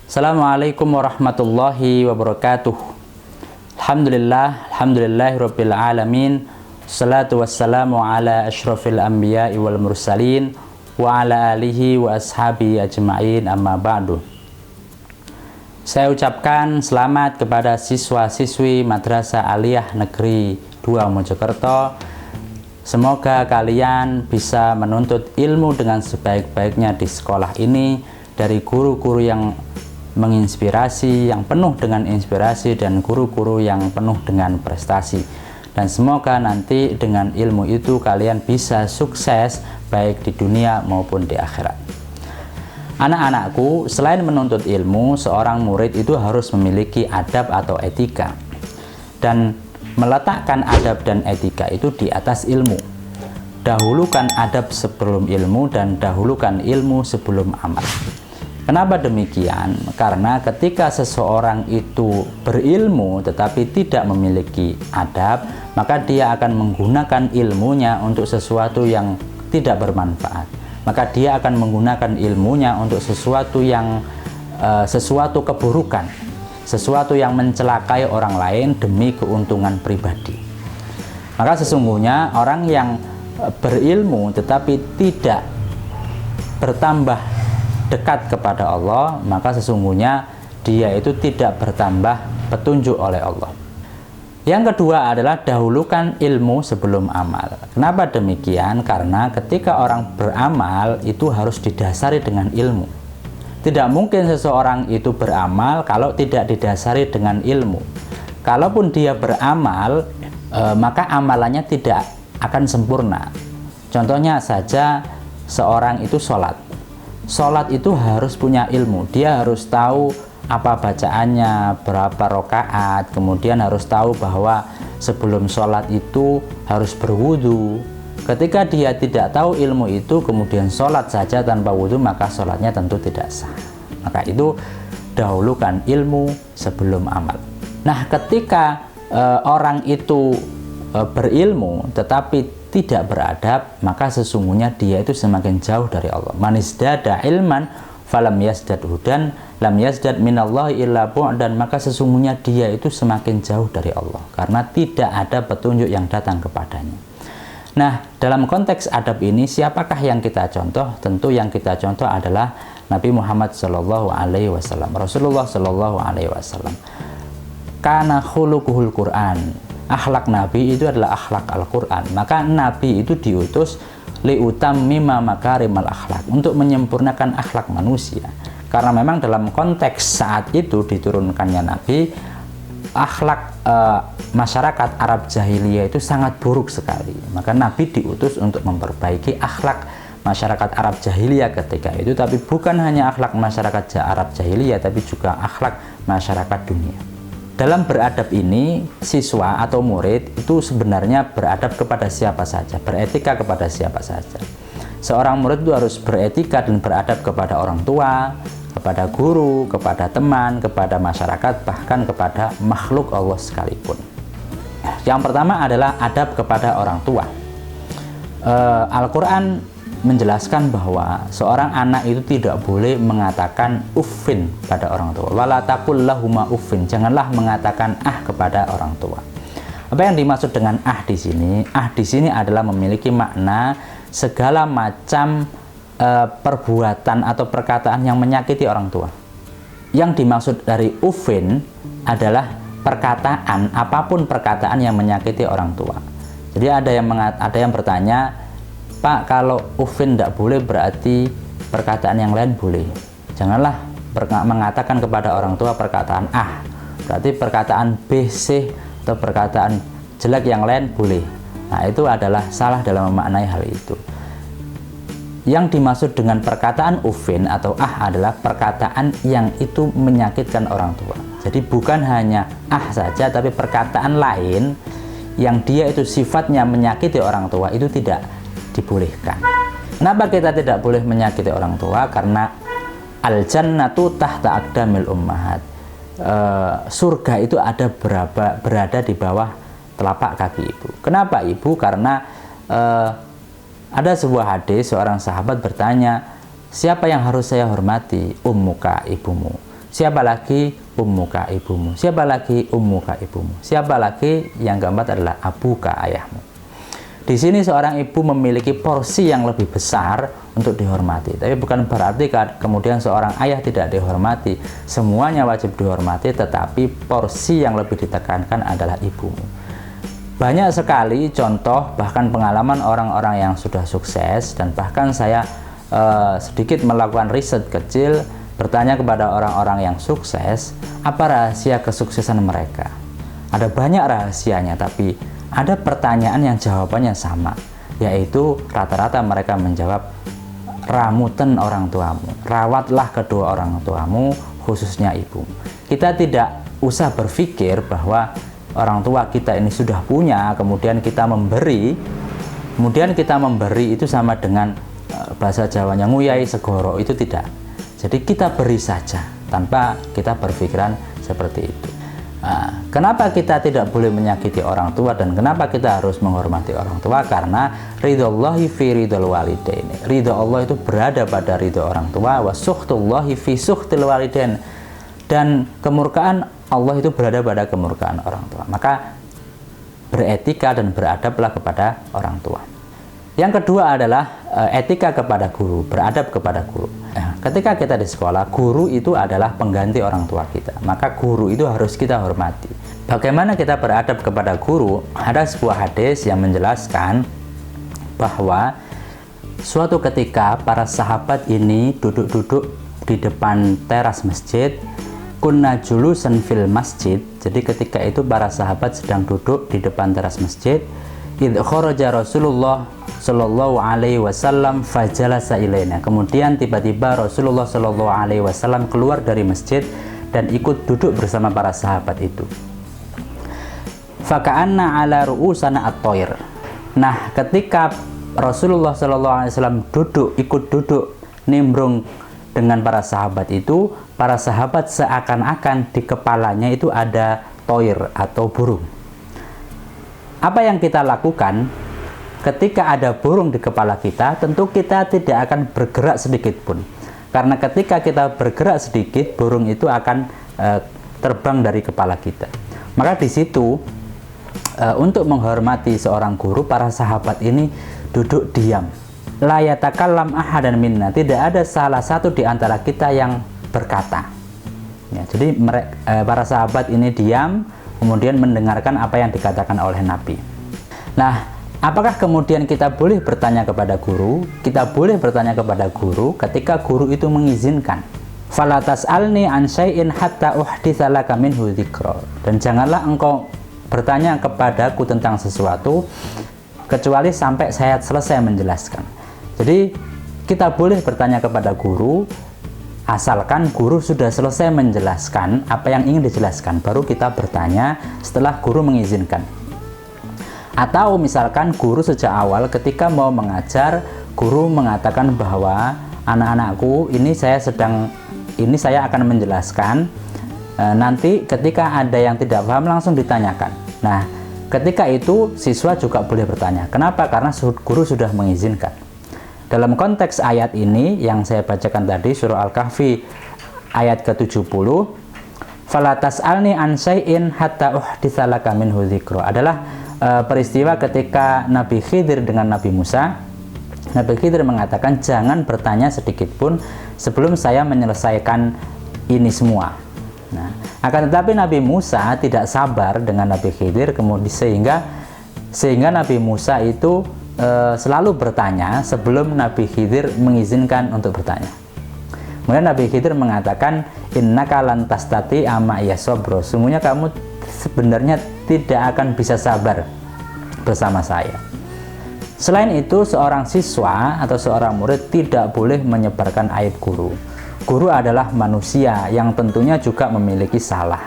Assalamualaikum warahmatullahi wabarakatuh. Alhamdulillahirabbil alamin. Salatu wassalamu ala asyrafil anbiya'i wal mursalin wa ala alihi wa ashabi ajma'in, amma ba'du. Saya ucapkan selamat kepada siswa-siswi Madrasah Aliyah Negeri 2 Mojokerto. Semoga kalian bisa menuntut ilmu dengan sebaik-baiknya di sekolah ini dari guru-guru yang menginspirasi, yang penuh dengan inspirasi, dan guru-guru yang penuh dengan prestasi. Dan semoga nanti dengan ilmu itu kalian bisa sukses baik di dunia maupun di akhirat. Anak-anakku, selain menuntut ilmu, seorang murid itu harus memiliki adab atau etika. Dan meletakkan adab dan etika itu di atas ilmu. Dahulukan adab sebelum ilmu dan dahulukan ilmu sebelum amal. Kenapa demikian? Karena ketika seseorang itu berilmu tetapi tidak memiliki adab, maka dia akan menggunakan ilmunya untuk sesuatu yang tidak bermanfaat. Maka dia akan menggunakan ilmunya untuk sesuatu yang sesuatu keburukan, sesuatu yang mencelakai orang lain demi keuntungan pribadi. Maka sesungguhnya orang yang berilmu tetapi tidak bertambah dekat kepada Allah, maka sesungguhnya dia itu tidak bertambah petunjuk oleh Allah. Yang kedua adalah dahulukan ilmu sebelum amal. Kenapa demikian? Karena ketika orang beramal itu harus didasari dengan ilmu. Tidak mungkin seseorang itu beramal kalau tidak didasari dengan ilmu. Kalaupun dia beramal, maka amalannya tidak akan sempurna. Contohnya saja, seorang itu sholat. Sholat itu harus punya ilmu. Dia harus tahu apa bacaannya, berapa rakaat, kemudian harus tahu bahwa sebelum sholat itu harus berwudu. Ketika dia tidak tahu ilmu itu, kemudian sholat saja tanpa wudu, maka sholatnya tentu tidak sah. Maka itu dahulukan ilmu sebelum amal. Nah, ketika orang itu berilmu tetapi tidak beradab, maka sesungguhnya dia itu semakin jauh dari Allah. Man izdada ilman falam yazdad hudan lam yazdad minallahi illa bu'dan. Maka sesungguhnya dia itu semakin jauh dari Allah karena tidak ada petunjuk yang datang kepadanya. Nah, dalam konteks adab ini siapakah yang kita contoh? Tentu yang kita contoh adalah Nabi Muhammad SAW, Rasulullah SAW. Kana khuluquhul Quran. Akhlak Nabi itu adalah akhlak Al-Quran. Maka Nabi itu diutus liutammima makarimal akhlak, untuk menyempurnakan akhlak manusia. Karena memang dalam konteks saat itu diturunkannya Nabi, akhlak masyarakat Arab jahiliyah itu sangat buruk sekali. Maka Nabi diutus untuk memperbaiki akhlak masyarakat Arab jahiliyah ketika itu. Tapi bukan hanya akhlak masyarakat Arab jahiliyah, tapi juga akhlak masyarakat dunia. Dalam beradab ini, siswa atau murid itu sebenarnya beradab kepada siapa saja, beretika kepada siapa saja. Seorang murid itu harus beretika dan beradab kepada orang tua, kepada guru, kepada teman, kepada masyarakat, bahkan kepada makhluk Allah sekalipun. Yang pertama adalah adab kepada orang tua. Al-Quran menjelaskan bahwa seorang anak itu tidak boleh mengatakan uffin pada orang tua. Wala taqul lahuma uffin. Janganlah mengatakan kepada orang tua. Apa yang dimaksud dengan di sini? Di sini adalah memiliki makna segala macam perbuatan atau perkataan yang menyakiti orang tua. Yang dimaksud dari uffin adalah perkataan, apapun perkataan yang menyakiti orang tua. Jadi ada yang bertanya, Pak, kalau uffin tidak boleh berarti perkataan yang lain boleh. Janganlah mengatakan kepada orang tua perkataan berarti perkataan B, C atau perkataan jelek yang lain boleh. Nah, itu adalah salah dalam memaknai hal itu. Yang dimaksud dengan perkataan uffin atau adalah perkataan yang itu menyakitkan orang tua. Jadi bukan hanya saja, tapi perkataan lain yang dia itu sifatnya menyakiti orang tua itu tidak dibolehkan. Kenapa kita tidak boleh menyakiti orang tua? Karena al-jannatu tahta aqdamil ummahat. Surga itu berada di bawah telapak kaki ibu. Kenapa ibu? Karena ada sebuah hadis, seorang sahabat bertanya, siapa yang harus saya hormati? Ummuka, ibumu. Siapa lagi? Ummuka, ibumu. Siapa lagi? Ummuka, ibumu. Siapa lagi? Yang keempat adalah abuka, ayahmu. Di sini seorang ibu memiliki porsi yang lebih besar untuk dihormati. Tapi bukan berarti kemudian seorang ayah tidak dihormati. Semuanya wajib dihormati, tetapi porsi yang lebih ditekankan adalah ibumu. Banyak sekali contoh, bahkan pengalaman orang-orang yang sudah sukses, dan bahkan saya sedikit melakukan riset kecil, bertanya kepada orang-orang yang sukses, apa rahasia kesuksesan mereka? Ada banyak rahasianya, tapi ada pertanyaan yang jawabannya sama, yaitu rata-rata mereka menjawab, ramuten orang tuamu, rawatlah kedua orang tuamu, khususnya ibumu. Kita tidak usah berpikir bahwa orang tua kita ini sudah punya, kemudian kita memberi itu sama dengan bahasa Jawanya nguyai segoro, itu tidak. Jadi kita beri saja tanpa kita berpikiran seperti itu. Nah, kenapa kita tidak boleh menyakiti orang tua dan kenapa kita harus menghormati orang tua? Karena ridhollahi fi ridhol walidain. Ridho Allah itu berada pada ridho orang tua, wa sukhtullahi fi sukhtil walidain. Dan kemurkaan Allah itu berada pada kemurkaan orang tua. Maka beretika dan beradablah kepada orang tua. Yang kedua adalah etika kepada guru, beradab kepada guru. Nah, ketika kita di sekolah, guru itu adalah pengganti orang tua kita. Maka guru itu harus kita hormati. Bagaimana kita beradab kepada guru? Ada sebuah hadis yang menjelaskan bahwa suatu ketika para sahabat ini duduk-duduk di depan teras masjid. Kunna julusan fil masjid. Jadi ketika itu para sahabat sedang duduk di depan teras masjid. Idh kharaja Rasulullah sallallahu alaihi wasallam fajalasa ilaina. Kemudian tiba-tiba Rasulullah sallallahu alaihi wasallam keluar dari masjid dan ikut duduk bersama para sahabat itu. Faka'anna ala ru'usana at-thair. Nah, ketika Rasulullah sallallahu alaihi wasallam ikut duduk nimbrung dengan para sahabat itu, para sahabat seakan-akan di kepalanya itu ada toir atau burung. Apa yang kita lakukan ketika ada burung di kepala kita? Tentu kita tidak akan bergerak sedikit pun, karena ketika kita bergerak sedikit, burung itu akan terbang dari kepala kita. Maka di situ untuk menghormati seorang guru, para sahabat ini duduk diam. La yatakallam ahadan minna, tidak ada salah satu di antara kita yang berkata. Ya, jadi para sahabat ini diam, kemudian mendengarkan apa yang dikatakan oleh Nabi. Nah, apakah kemudian kita boleh bertanya kepada guru? Kita boleh bertanya kepada guru ketika guru itu mengizinkan. Fala tas'alni an syai'in hatta uhditsa laka minhu dzikra. Dan janganlah engkau bertanya kepadaku tentang sesuatu kecuali sampai saya selesai menjelaskan. Jadi kita boleh bertanya kepada guru asalkan guru sudah selesai menjelaskan apa yang ingin dijelaskan, baru kita bertanya setelah guru mengizinkan. Atau misalkan guru sejak awal ketika mau mengajar, guru mengatakan bahwa anak-anakku, ini saya akan menjelaskan, nanti ketika ada yang tidak paham langsung ditanyakan. Nah, ketika itu siswa juga boleh bertanya. Kenapa? Karena guru sudah mengizinkan. Dalam konteks ayat ini yang saya bacakan tadi, surah Al-Kahfi ayat ke-70, fala tas'alni an syai'in hatta uhditsa laka minhu dzikra, adalah peristiwa ketika Nabi Khidir dengan Nabi Musa. Nabi Khidir mengatakan, jangan bertanya sedikit pun sebelum saya menyelesaikan ini semua. Nah, akan tetapi Nabi Musa tidak sabar dengan Nabi Khidir, kemudian sehingga Nabi Musa itu selalu bertanya sebelum Nabi Khidir mengizinkan untuk bertanya. Kemudian Nabi Khidir mengatakan, innaka lan tastati ama ya sabro, sungguhnya kamu sebenarnya tidak akan bisa sabar bersama saya. Selain itu, seorang siswa atau seorang murid tidak boleh menyebarkan aib guru. Guru adalah manusia yang tentunya juga memiliki salah.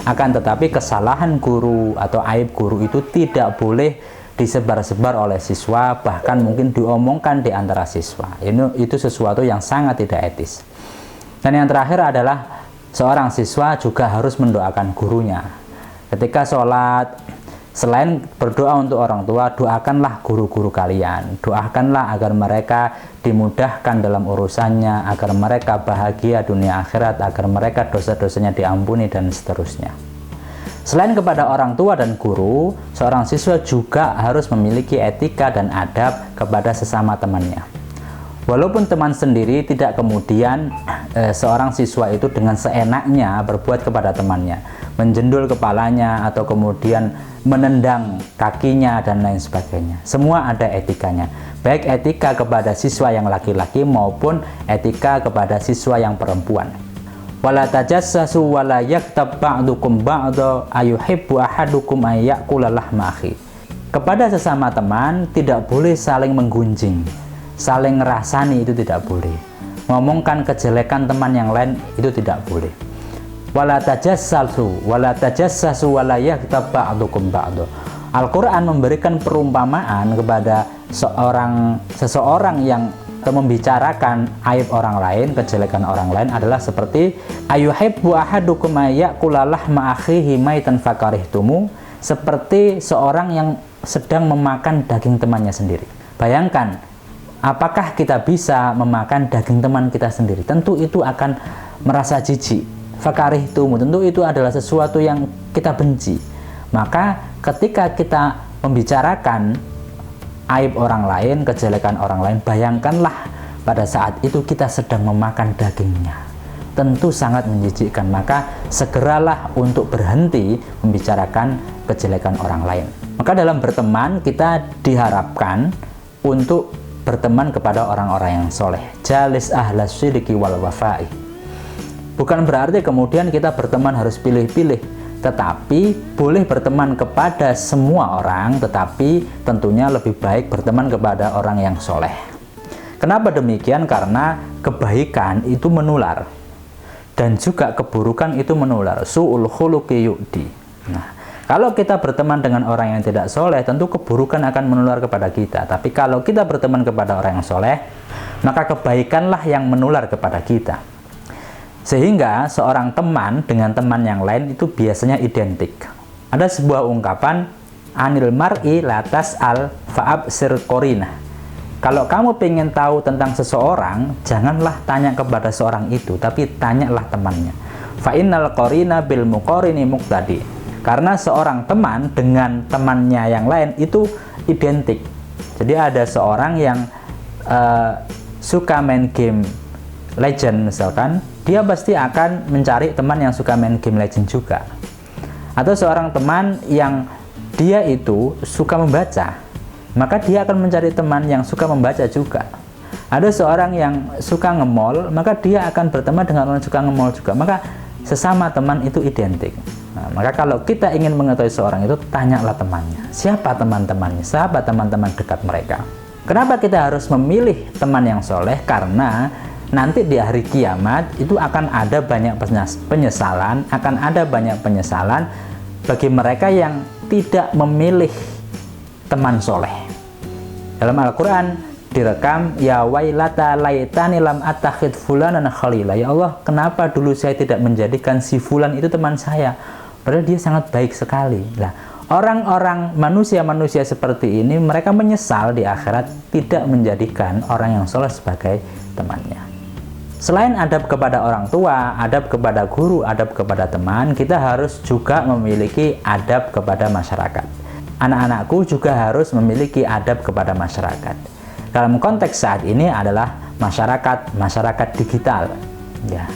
Akan tetapi kesalahan guru atau aib guru itu tidak boleh disebar-sebar oleh siswa, bahkan mungkin diomongkan di antara siswa. Itu sesuatu yang sangat tidak etis. Dan yang terakhir adalah seorang siswa juga harus mendoakan gurunya. Ketika sholat, Selain berdoa untuk orang tua, doakanlah guru-guru kalian. Doakanlah agar mereka dimudahkan dalam urusannya, agar mereka bahagia dunia akhirat, agar mereka dosa-dosanya diampuni, dan seterusnya. Selain kepada orang tua dan guru, seorang siswa juga harus memiliki etika dan adab kepada sesama temannya. Walaupun teman sendiri, tidak kemudian seorang siswa itu dengan seenaknya berbuat kepada temannya, menjendul kepalanya atau kemudian menendang kakinya dan lain sebagainya. Semua ada etikanya, baik etika kepada siswa yang laki-laki maupun etika kepada siswa yang perempuan. Wala tajassasu wala yaktab ba'dukum ba'da ayuhibbu ahadukum ay ya'kula lahma akhi. Kepada sesama teman tidak boleh saling menggunjing, saling ngerasani, itu tidak boleh. Ngomongkan kejelekan teman yang lain itu tidak boleh. Wala tajassasu wala yaktab ba'dukum ba'da. Al-Qur'an memberikan perumpamaan kepada seseorang yang membicarakan aib orang lain, kejelekan orang lain adalah seperti ayuhibbu ahadukum ayyakula lahma akhihi maitan fakarihtumu, seperti seorang yang sedang memakan daging temannya sendiri. Bayangkan, apakah kita bisa memakan daging teman kita sendiri? Tentu itu akan merasa jijik. Fakarihtumu, tentu itu adalah sesuatu yang kita benci. Maka ketika kita membicarakan aib orang lain, kejelekan orang lain, bayangkanlah pada saat itu kita sedang memakan dagingnya. Tentu sangat menjijikkan. Maka segeralah untuk berhenti membicarakan kejelekan orang lain. Maka dalam berteman kita diharapkan untuk berteman kepada orang-orang yang soleh. Jalis ahlas syidiki wal wafai. Bukan berarti kemudian kita berteman harus pilih-pilih, tetapi boleh berteman kepada semua orang, tetapi tentunya lebih baik berteman kepada orang yang soleh. Kenapa demikian? Karena kebaikan itu menular dan juga keburukan itu menular. Su'ul khuluqi yu'di. Nah, kalau kita berteman dengan orang yang tidak soleh, tentu keburukan akan menular kepada kita. Tapi kalau kita berteman kepada orang yang soleh, maka kebaikanlah yang menular kepada kita. Sehingga seorang teman dengan teman yang lain itu biasanya identik. Ada sebuah ungkapan, anil mar'i latas al fa'absir qorina. Kalau kamu ingin tahu tentang seseorang, janganlah tanya kepada seorang itu, tapi tanyalah temannya. Fa'innal qorina bil muqorini muqtadi. Karena seorang teman dengan temannya yang lain itu identik. Jadi ada seorang yang suka main game Legend misalkan, dia pasti akan mencari teman yang suka main game Legend juga. Atau seorang teman yang dia itu suka membaca, maka dia akan mencari teman yang suka membaca juga. Ada seorang yang suka nge-mall, maka dia akan berteman dengan orang yang suka nge-mall juga. Maka sesama teman itu identik. Nah, maka kalau kita ingin mengetahui seorang itu, tanyalah temannya. Siapa teman-temannya? Siapa teman-teman dekat mereka? Kenapa kita harus memilih teman yang soleh? Karena nanti di hari kiamat itu akan ada banyak penyesalan, bagi mereka yang tidak memilih teman soleh. Dalam Al-Quran direkam, ya wailata laitani lam attakhid fulanan khalila. Ya Allah, kenapa dulu saya tidak menjadikan si fulan itu teman saya, padahal dia sangat baik sekali. Nah, orang-orang manusia seperti ini, mereka menyesal di akhirat tidak menjadikan orang yang soleh sebagai temannya. Selain adab kepada orang tua, adab kepada guru, adab kepada teman, kita harus juga memiliki adab kepada masyarakat. Anak-anakku juga harus memiliki adab kepada masyarakat. Dalam konteks saat ini adalah masyarakat digital. Ya.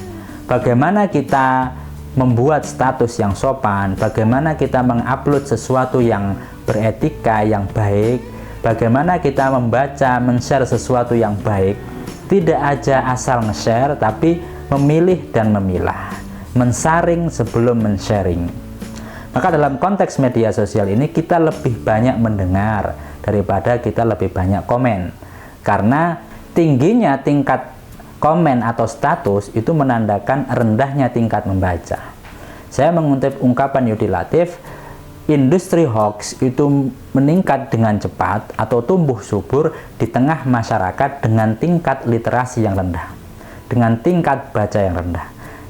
Bagaimana kita membuat status yang sopan, bagaimana kita mengupload sesuatu yang beretika, yang baik, bagaimana kita membaca, men-share sesuatu yang baik. Tidak aja asal nge-share, tapi memilih dan memilah, mensaring sebelum men-sharing. Maka dalam konteks media sosial ini kita lebih banyak mendengar daripada kita lebih banyak komen. Karena tingginya tingkat komen atau status itu menandakan rendahnya tingkat membaca. Saya mengutip ungkapan Yudi Latif, industri hoax itu meningkat dengan cepat atau tumbuh subur di tengah masyarakat dengan tingkat literasi yang rendah, dengan tingkat baca yang rendah.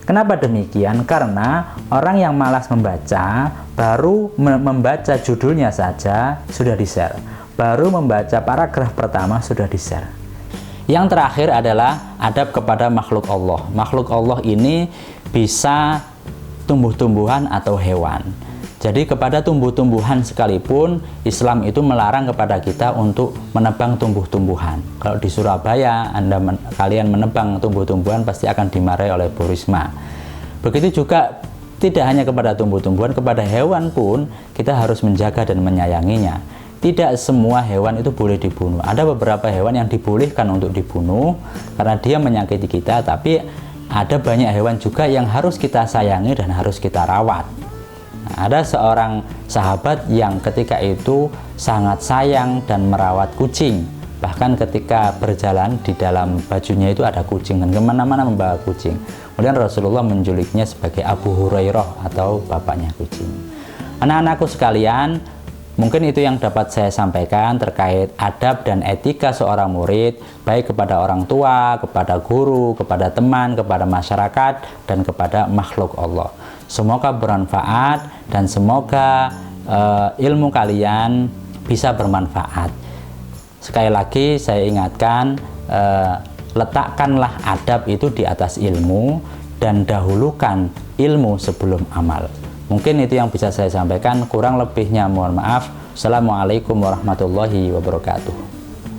Kenapa demikian? Karena orang yang malas membaca, baru membaca judulnya saja sudah di-share. Baru membaca paragraf pertama sudah di-share. Yang terakhir adalah adab kepada makhluk Allah. Makhluk Allah ini bisa tumbuh-tumbuhan atau hewan. Jadi kepada tumbuh-tumbuhan sekalipun, Islam itu melarang kepada kita untuk menebang tumbuh-tumbuhan. Kalau di Surabaya kalian menebang tumbuh-tumbuhan pasti akan dimarahi oleh Bu Risma. Begitu juga tidak hanya kepada tumbuh-tumbuhan, kepada hewan pun kita harus menjaga dan menyayanginya. Tidak semua hewan itu boleh dibunuh. Ada beberapa hewan yang dibolehkan untuk dibunuh karena dia menyakiti kita, tapi ada banyak hewan juga yang harus kita sayangi dan harus kita rawat. Ada seorang sahabat yang ketika itu sangat sayang dan merawat kucing. Bahkan ketika berjalan di dalam bajunya itu ada kucing dan kemana-mana membawa kucing. Kemudian Rasulullah menjulukinya sebagai Abu Hurairah atau bapaknya kucing. Anak-anakku sekalian, mungkin itu yang dapat saya sampaikan terkait adab dan etika seorang murid, baik kepada orang tua, kepada guru, kepada teman, kepada masyarakat, dan kepada makhluk Allah. Semoga bermanfaat dan semoga ilmu kalian bisa bermanfaat. Sekali lagi saya ingatkan, letakkanlah adab itu di atas ilmu dan dahulukan ilmu sebelum amal. Mungkin itu yang bisa saya sampaikan, kurang lebihnya mohon maaf. Assalamualaikum warahmatullahi wabarakatuh.